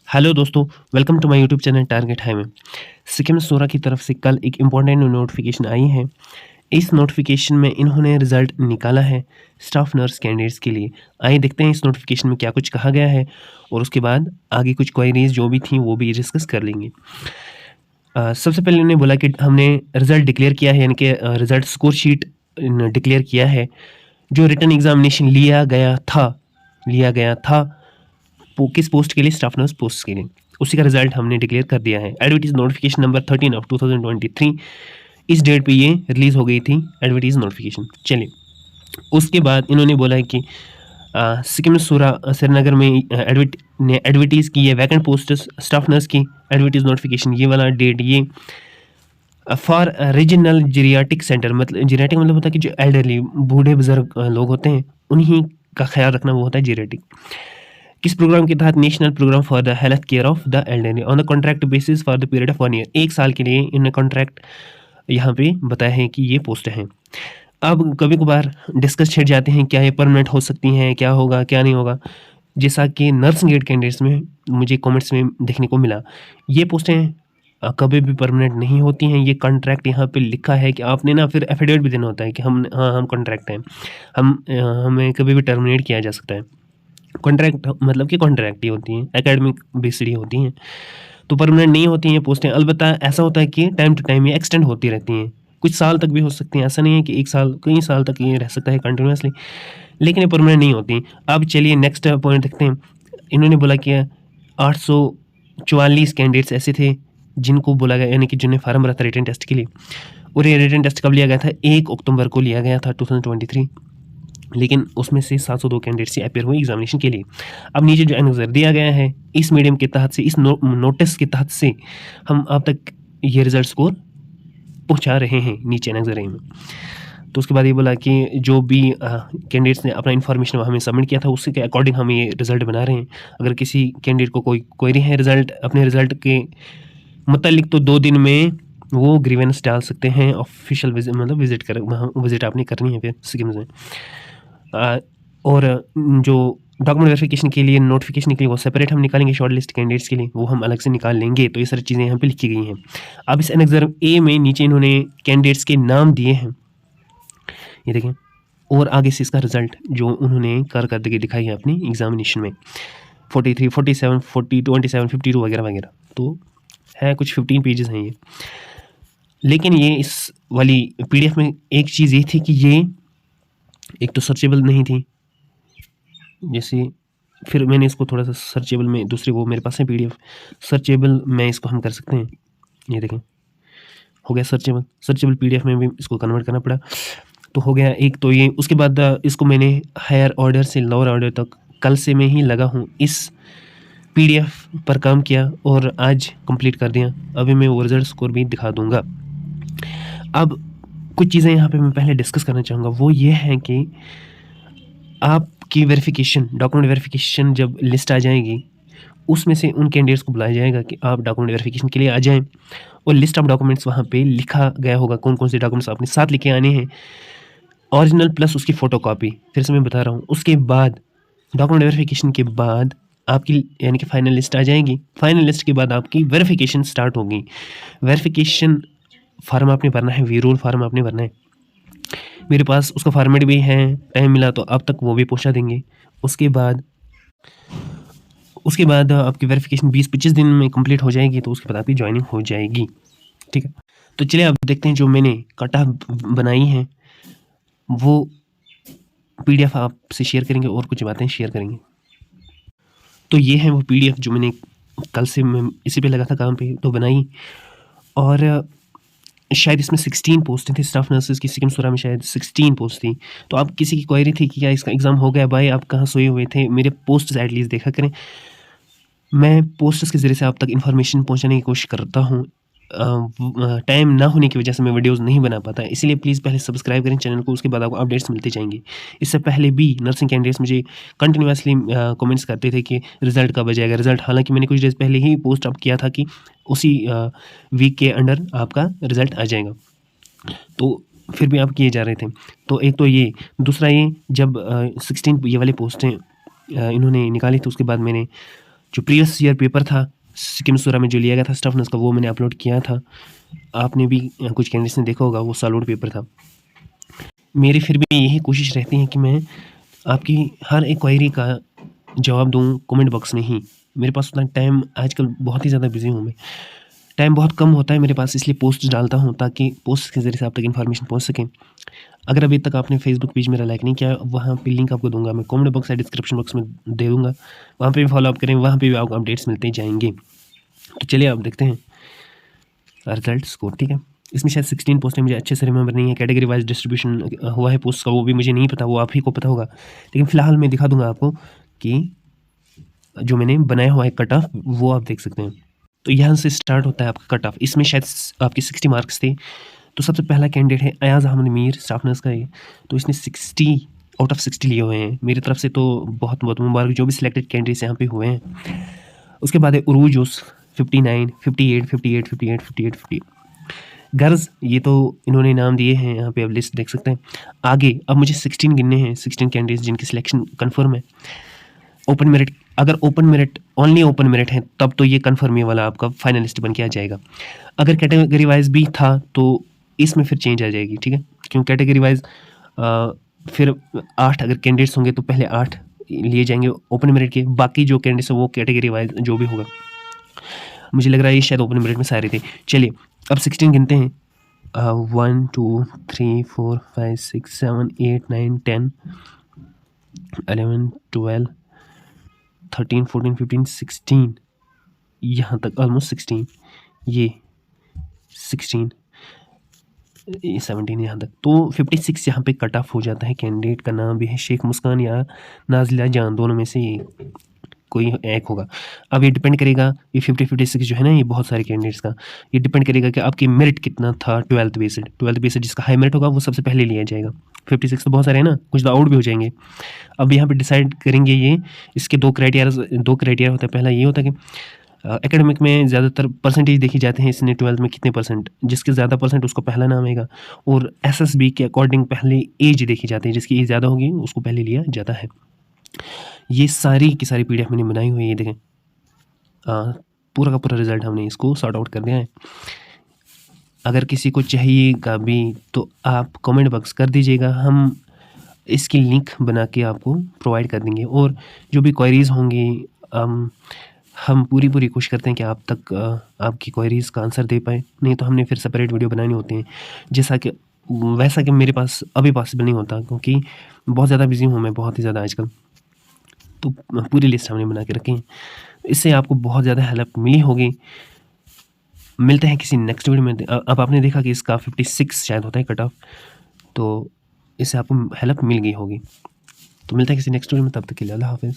Hello दोस्तों, welcome to my YouTube channel target high में। सिक्किम सूरा की तरफ से कल एक इम्पॉर्टेंट नोटिफिकेशन आई है। इस नोटिफिकेशन में इन्होंने रिज़ल्ट निकाला है स्टाफ नर्स कैंडिडेट्स के लिए। आइए देखते हैं इस नोटिफिकेशन में क्या कुछ कहा गया है और उसके बाद आगे कुछ क्वेरीज जो भी थी वो भी डिस्कस कर लेंगे। सबसे पहले उन्होंने बोला कि हमने रिज़ल्ट डिक्लेयर किया है, यानी कि रिज़ल्ट स्कोर शीट डिक्लेयर किया है। जो रिटन एग्जामिनेशन लिया गया था किस पोस्ट के लिए, स्टाफ नर्स पोस्ट के लिए, उसी का रिजल्ट हमने डिक्लेयर कर दिया है। एडवर्टीज नोटिफिकेशन नंबर 13 ऑफ 2023, इस डेट पे ये रिलीज़ हो गई थी एडवर्टीज नोटिफिकेशन। चलिए, उसके बाद इन्होंने बोला है कि सिक्किम सूरा श्रीनगर में एडवर्टीज़ की है वैकेंट पोस्ट स्टाफ नर्स की एडवर्टीज नोटिफिकेशन, ये वाला डेट ये फॉर रीजनल जीरियाटिक सेंटर, मतलब जीरियाटिक मतलब होता है कि जो एल्डरली बूढ़े बुजुर्ग लोग होते हैं उन्हीं का ख्याल रखना, वो होता है जीरियाटिक। किस प्रोग्राम के तहत? National programme for the health care of the elderly on the contract basis for the period of 1 year. 1 साल के लिए इन्होंने कॉन्ट्रैक्ट यहाँ पे बताया है कि ये पोस्ट हैं। अब कभी कभार डिस्कस छिड़ जाते हैं, क्या ये परमानेंट हो सकती हैं, क्या होगा क्या नहीं होगा। जैसा कि नर्सिंग एड कैंडिडेट्स में मुझे कमेंट्स में देखने को मिला, ये पोस्टें कभी भी परमानेंट नहीं होती हैं। ये कॉन्ट्रैक्ट यहाँ पे लिखा है कि आपने ना फिर एफिडेविट भी देना होता है कि हम कॉन्ट्रैक्ट हैं, हमें कभी भी टर्मिनेट किया जा सकता है। कॉन्ट्रैक्ट मतलब कि कॉन्ट्रैक्ट ही होती हैं, एकेडमिक बेस्ड ही होती हैं, तो परमानेंट नहीं होती हैं पोस्टें। अलबत्ता ऐसा होता है कि टाइम टू टाइम ये एक्सटेंड होती रहती हैं, कुछ साल तक भी हो सकती हैं। ऐसा नहीं है कि 1 साल, कई साल तक ये रह सकता है कंटिन्यूसली, लेकिन ये परमानेंट नहीं होती। अब चलिए नेक्स्ट पॉइंट देखते हैं। इन्होंने बोला कि 844 कैंडिडेट्स ऐसे थे जिनको बोला गया, यानी कि जिन्हें फार्म भरा था रिटन टेस्ट के लिए, और ये रिटन टेस्ट कब लिया गया था? 1 अक्टूबर को लिया गया था 2023, लेकिन उसमें से 702 कैंडिडेट्स अपेयर हुए एग्जामिनेशन के लिए। अब नीचे जो एनेक्सर दिया गया है, इस मीडियम के तहत से, इस नोटिस के तहत से हम अब तक ये रिजल्ट स्कोर पहुंचा रहे हैं नीचे एनेक्सर में। तो उसके बाद ये बोला कि जो भी कैंडिडेट्स ने अपना इन्फॉर्मेशन हमें सबमिट किया था उसके अकॉर्डिंग हम ये रिज़ल्ट बना रहे हैं। अगर किसी कैंडिडेट को कोई क्वेरी है अपने रिज़ल्ट के मतलब, तो 2 दिन में वो ग्रीवेंस डाल सकते हैं। ऑफिशियल विजिट मतलब विजिट आपने करनी है फिर स्कीम में। और जो डॉक्यूमेंट वेरिफिकेशन के लिए नोटिफिकेशन निकली वो सेपरेट हम निकालेंगे, शॉर्ट लिस्ट कैंडिडेट्स के लिए वो हम अलग से निकाल लेंगे। तो ये सारी चीज़ें यहाँ पे लिखी गई हैं। अब इस एनेक्सर ए में नीचे इन्होंने कैंडिडेट्स के नाम दिए हैं, ये देखें, और आगे से इसका रिजल्ट जो उन्होंने कारकर्दगी दिखाई है अपनी एग्जामिनेशन में, 43, 47, 40, 27, 52 वगैरह वगैरह, तो है कुछ 15 पेजेस हैं ये। लेकिन ये इस वाली PDF में एक चीज़ ये थी कि ये एक तो सर्चेबल नहीं थी, जैसे फिर मैंने इसको थोड़ा सा सर्चेबल में, दूसरे वो मेरे पास है PDF सर्चेबल में, इसको हम कर सकते हैं। ये देखें, हो गया सर्चेबल PDF में भी इसको कन्वर्ट करना पड़ा, तो हो गया एक तो ये। उसके बाद इसको मैंने हायर ऑर्डर से लोअर ऑर्डर तक कल से मैं ही लगा हूँ इस PDF पर काम किया और आज कंप्लीट कर दिया। अभी मैं वो रिजल्ट स्कोर भी दिखा दूंगा। अब कुछ चीज़ें यहाँ पे मैं पहले डिस्कस करना चाहूँगा, वो ये है कि आपकी वेरिफिकेशन, डॉक्यूमेंट वेरिफिकेशन जब लिस्ट आ जाएगी उसमें से उन कैंडिडेट्स को बुलाया जाएगा कि आप डॉक्यूमेंट वेरिफिकेशन के लिए आ जाएं, और लिस्ट ऑफ डॉक्यूमेंट्स वहाँ पे लिखा गया होगा कौन कौन से डॉक्यूमेंट्स आपने साथ लेके आने हैं, ओरिजिनल प्लस उसकी फ़ोटोकॉपी। फिर से मैं बता रहा हूँ, उसके बाद डॉक्यूमेंट वेरिफिकेशन के बाद आपकी यानी कि फाइनल लिस्ट आ जाएगी। फाइनल लिस्ट के बाद आपकी वेरिफिकेशन स्टार्ट होगी। वेरिफिकेशन फार्म आपने भरना है, वी रोल फार्म आपने भरना है। मेरे पास उसका फॉर्मेट भी है, टाइम मिला तो अब तक वो भी पहुंचा देंगे। उसके बाद आपकी वेरिफिकेशन 20-25 दिन में कंप्लीट हो जाएगी, तो उसके बाद आपकी ज्वाइनिंग हो जाएगी। ठीक है, तो चलिए अब देखते हैं जो मैंने कट ऑफ बनाई हैं वो PDF आपसे शेयर करेंगे और कुछ बातें शेयर करेंगे। तो ये है वो PDF जो मैंने कल से मैं इसी पे लगा था काम पे, तो बनाई। और शायद इसमें 16 पोस्टें थी स्टाफ नर्सेस की, सिक्किम सूरा में शायद 16 पोस्ट थी। तो आप किसी की क्वेरी थी कि क्या इसका एग्ज़ाम हो गया भाई, आप कहाँ सोए हुए थे, मेरे पोस्ट्स एटलीस्ट देखा करें। मैं पोस्ट्स के ज़रिए से आप तक इन्फॉर्मेशन पहुँचाने की कोशिश करता हूँ। टाइम ना होने की वजह से मैं वीडियोस नहीं बना पाता, इसलिए प्लीज़ पहले सब्सक्राइब करें चैनल को, उसके बाद आपको अपडेट्स मिलते जाएंगे। इससे पहले भी नर्सिंग कैंडिडेट्स मुझे कंटिन्यूसली कमेंट्स करते थे कि रिज़ल्ट कब आ जाएगा रिज़ल्ट, हालांकि मैंने कुछ डेज़ पहले ही पोस्ट अप किया था कि उसी वीक के अंडर आपका रिज़ल्ट आ जाएगा, तो फिर भी आप किए जा रहे थे। तो एक तो ये, दूसरा ये, जब 16 ये वाली पोस्टें इन्होंने निकाली तो उसके बाद मैंने जो प्रीवियस ईयर पेपर था सिक्किम सूरा में जो लिया गया था स्टाफ नर्स का, वो मैंने अपलोड किया था। आपने भी कुछ कैंडिडेट्स ने देखा होगा, वो सॉलिड पेपर था। मेरी फिर भी यही कोशिश रहती है कि मैं आपकी हर एक क्वेरी का जवाब दूँ कमेंट बॉक्स में ही। मेरे पास उतना टाइम आजकल बहुत ही ज़्यादा बिजी हूँ मैं, टाइम बहुत कम होता है मेरे पास, इसलिए पोस्ट डालता हूँ ताकि पोस्ट के ज़रिए से आप तक इन्फॉर्मेशन पहुँच सके। अगर अभी तक आपने फेसबुक पेज मेरा लाइक नहीं किया, वहाँ पे लिंक आपको दूंगा मैं, कमेंट बॉक्स या डिस्क्रिप्शन बॉक्स में दे दूँगा, वहाँ पे भी फॉलो अप करें, वहाँ पे भी आपको अपडेट्स मिलते जाएंगे। तो चलिए आप देखते हैं रिजल्ट स्कोर, ठीक है। इसमें शायद 16 पोस्ट है, मुझे अच्छे से रिमेंबर नहीं है, कैटेगरी वाइज डिस्ट्रीब्यूशन हुआ है पोस्ट का, वो भी मुझे नहीं पता, वो आप ही को पता होगा। लेकिन फ़िलहाल मैं दिखा दूंगा आपको कि जो मैंने बनाया हुआ है कट ऑफ, वो आप देख सकते हैं। तो यहाँ से स्टार्ट होता है आपका कट ऑफ। इसमें शायद आपके 60 मार्क्स थे। तो सबसे पहला कैंडिडेट है अयाज़ अहमद मीर, स्टाफ नर्स का ये। तो इसने 60 आउट ऑफ 60 लिए हुए हैं। मेरी तरफ से तो बहुत बहुत मुबारक, जो भी सिलेक्टेड कैंडिडेट्स यहाँ पे हुए हैं। उसके बाद है उरूज उस 59, 58, 58, 58, 58, 58। गर्ज, ये तो इन्होंने नाम दिए हैं, यहाँ पे आप लिस्ट देख सकते हैं। आगे अब मुझे 16 गिनने हैं, 16 कैंडिडेट्स जिनकी सिलेक्शन कन्फर्म है। ओपन मेरिट, अगर open merit only open merit है तब तो ये कन्फर्म ये वाला आपका फाइनलिस्ट बन के आ जाएगा। अगर कैटेगरी वाइज भी था तो इसमें फिर चेंज आ जाएगी, ठीक है। क्यों कैटेगरी वाइज फिर 8 अगर कैंडिडेट्स होंगे तो पहले 8 लिए जाएंगे ओपन मेरिट के, बाकी जो कैंडिडेट्स हैं वो कैटेगरी वाइज जो भी होगा। मुझे लग रहा है ये शायद ओपन मेरिट में सारे थे। चलिए अब 16 गिनते हैं। 1 2 3 4 5 6 7 8 9 10 11 12 13 14 15 16, यहाँ तक ऑलमोस्ट 16, ये 16, ये 17 यहाँ तक। तो 56 यहाँ पे कट ऑफ हो जाता है। कैंडिडेट का नाम भी है शेख मुस्कान या नाजिला जान, दोनों में से कोई एक होगा। अब ये डिपेंड करेगा, ये 56 जो है ना, ये बहुत सारे कैंडिडेट्स का, ये डिपेंड करेगा कि आपकी मेरिट कितना था 12th बेस्ड। जिसका हाई मेरिट होगा वो सबसे पहले लिया जाएगा। 56 तो बहुत सारे हैं ना, कुछ तो आउट भी हो जाएंगे। अब यहाँ पे डिसाइड करेंगे ये, इसके दो क्राइटेरिया होता है। पहला ये होता है कि एकेडमिक में ज़्यादातर परसेंटेज देखी जाते हैं, इसने 12th में कितने परसेंट, जिसके ज़्यादा परसेंट उसको पहला नाम आएगा। और SSB के अकॉर्डिंग पहले एज देखी जाती है, जिसकी एज ज़्यादा होगी उसको पहले लिया जाता है। ये सारी की सारी PDF मैंने बनाई हुई है, ये देखें। पूरा का पूरा रिज़ल्ट हमने इसको सॉर्ट आउट कर दिया है। अगर किसी को चाहिएगा भी तो आप कमेंट बॉक्स कर दीजिएगा, हम इसकी लिंक बना के आपको प्रोवाइड कर देंगे। और जो भी क्वेरीज़ होंगी हम पूरी कोशिश करते हैं कि आप तक आपकी क्वेरीज़ का आंसर दे पाएँ। नहीं तो हमने फिर सेपरेट वीडियो बनाने होते हैं, वैसा कि मेरे पास अभी पॉसिबल नहीं होता, क्योंकि बहुत ज़्यादा बिजी हूँ मैं, बहुत ही ज़्यादा आजकल। तो पूरी लिस्ट हमने बना के रखी है, इससे आपको बहुत ज़्यादा हेल्प मिली होगी। मिलते हैं किसी नेक्स्ट वीडियो में। अब आपने देखा कि इसका 56 शायद होता है कट ऑफ, तो इससे आपको हेल्प मिल गई होगी। तो मिलते हैं किसी नेक्स्ट वीडियो में, तब तक के लिए अल्लाह हाफ़िज़।